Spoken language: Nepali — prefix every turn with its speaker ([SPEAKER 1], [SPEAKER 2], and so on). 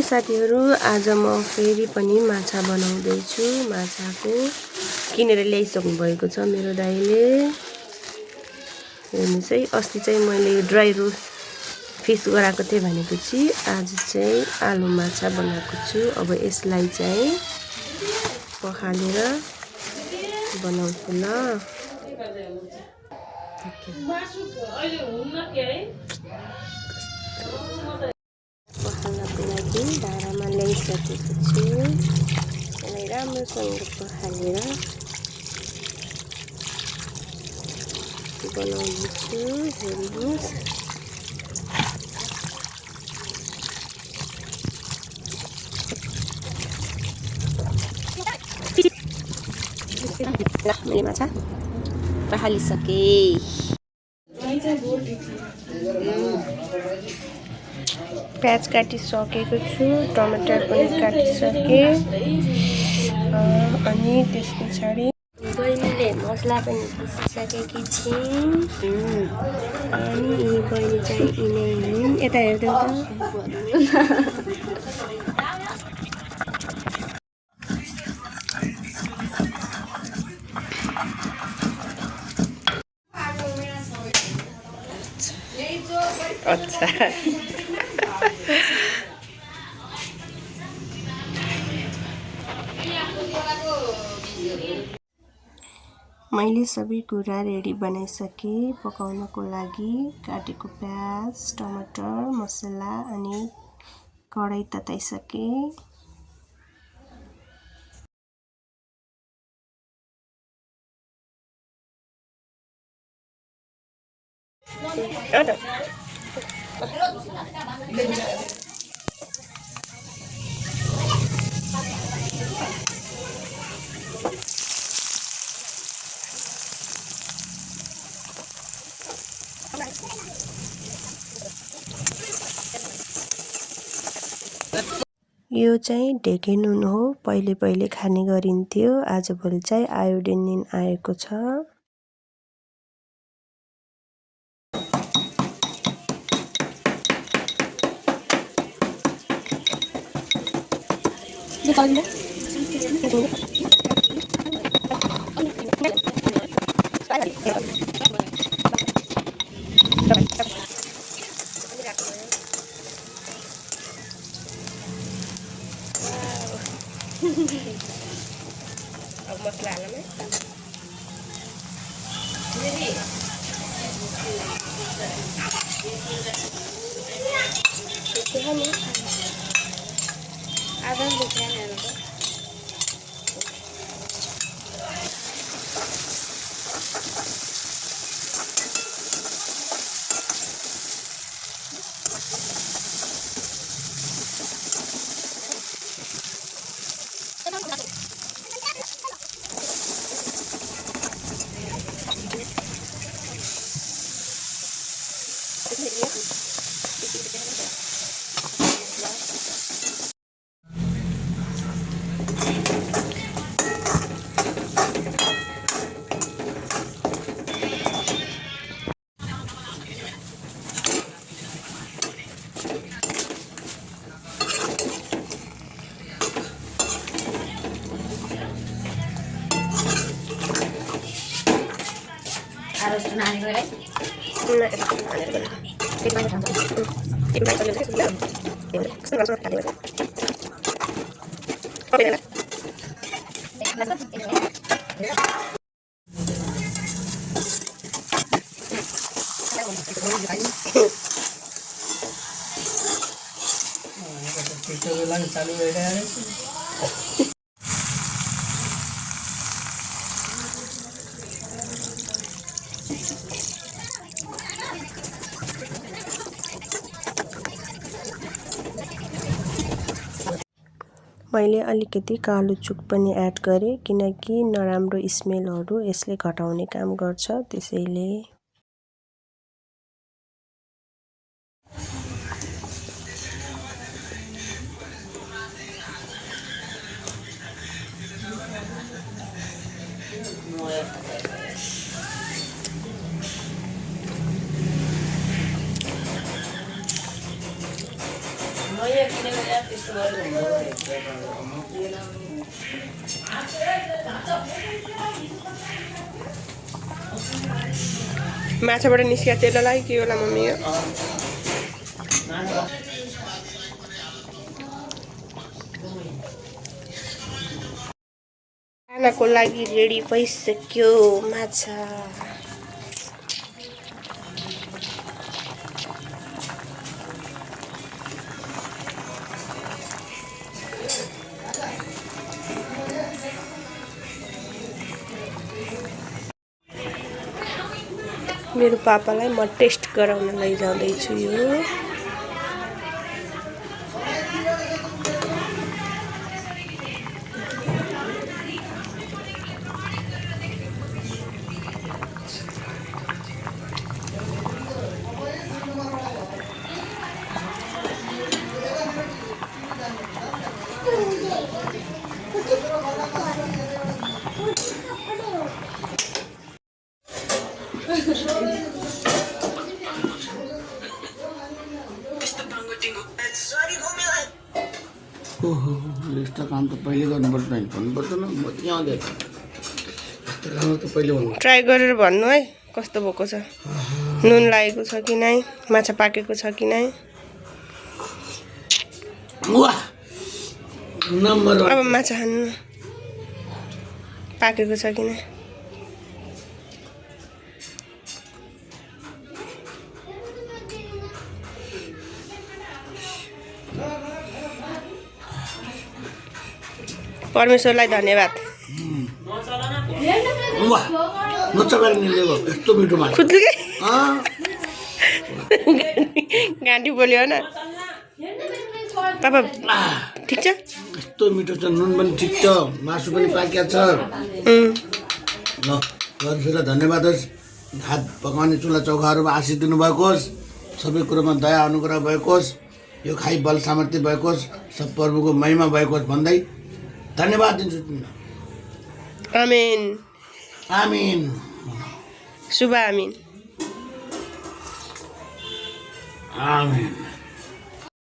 [SPEAKER 1] साथीहरु, आज म फेरि पनि माछा बनाउँदै छु। माछाको किनेर ल्याइसक्नु भएको छ मेरो दाइले। हेर्नुस् है, अस्ति चाहिँ मैले ड्राई रोस्ट फिस गराएको थिएँ भनेपछि आज चाहिँ आलु माछा बनाएको छु। अब यसलाई चाहिँ पखालेर बनाउँछु ल। पखाल्नको लागि धारामा ल्याइसकेको छु। यसलाई राम्रोसँग पखालेर बनाउँछु। हेर्नुहोस्, मैले माछा पखालिसकेँ। प्याज काटिसकेको छु, टमाटर पनि काटिसकेँ। अनि त्यस पछाडि बहिनीले मसला पनि पिसिसकेकी छिन्। अनि बहिनी चाहिँ यिनै हुन्। यता हेर्दै त अच्छा मैले सबै कुरा रेडी बनाइसकेँ। पकाउनको लागि काटेको प्याज, टमाटर, मसला अनि कराई तताइसकेँ। यो चाहिँ ढेके नुन हो। पहिले खाने गरिन्थ्यो, आजभोलि चाहिँ आयोडिन नुन आएको छ। अब मसला हाल्नु है। harus nahan gue guys. मैले अलिकति कालो चुक पनि एड गरेँ किनकि नराम्रो स्मेलहरु यसले घटाउने काम गर्छ, त्यसैले। माछाबाट निस्किया तेललाई के होला मम्मी यो खानाको लागि रेडी भइसक्यो माछा मेरो पापालाई म टेस्ट गराउन लैजाँदैछु यो
[SPEAKER 2] ओहो यस्तो काम त पहिले गर्नुपर्छ नि भन्नुपर्छ न म त्यहाँ आउँदै यस्तो काम त पहिले भन्नु
[SPEAKER 1] ट्राई गरेर भन्नु है कस्तो भएको छ नुन लागेको छ कि नै माछा पाकेको छ कि नै
[SPEAKER 2] वाह नम्बर
[SPEAKER 1] अब माछा हान्नु पाकेको छ कि नै परमेश्वरलाई धन्यवाद
[SPEAKER 2] वाह नचबार निलेको यस्तो मिठो माछा
[SPEAKER 1] खुद्लुकै गान्ठी बोल्यो न पापा ठिक छ
[SPEAKER 2] यस्तो मिठो छ नुन पनि ठिक छ मासु पनि पाकिया छ ल परमेश्वरलाई धन्यवाद होस् हात पकाउने चुल्हा चौखाहरूमा आशिष दिनुभएको होस् सबै कुरोमा दया अनुग्रह भएको होस् यो खाइ बल सामर्थ्य भएको होस् सब प्रभुको महिमा भएको होस् भन्दै धन्यवाद दिन्छु
[SPEAKER 1] आमेन
[SPEAKER 2] आमीन
[SPEAKER 1] शुभ आमीन
[SPEAKER 2] आमीन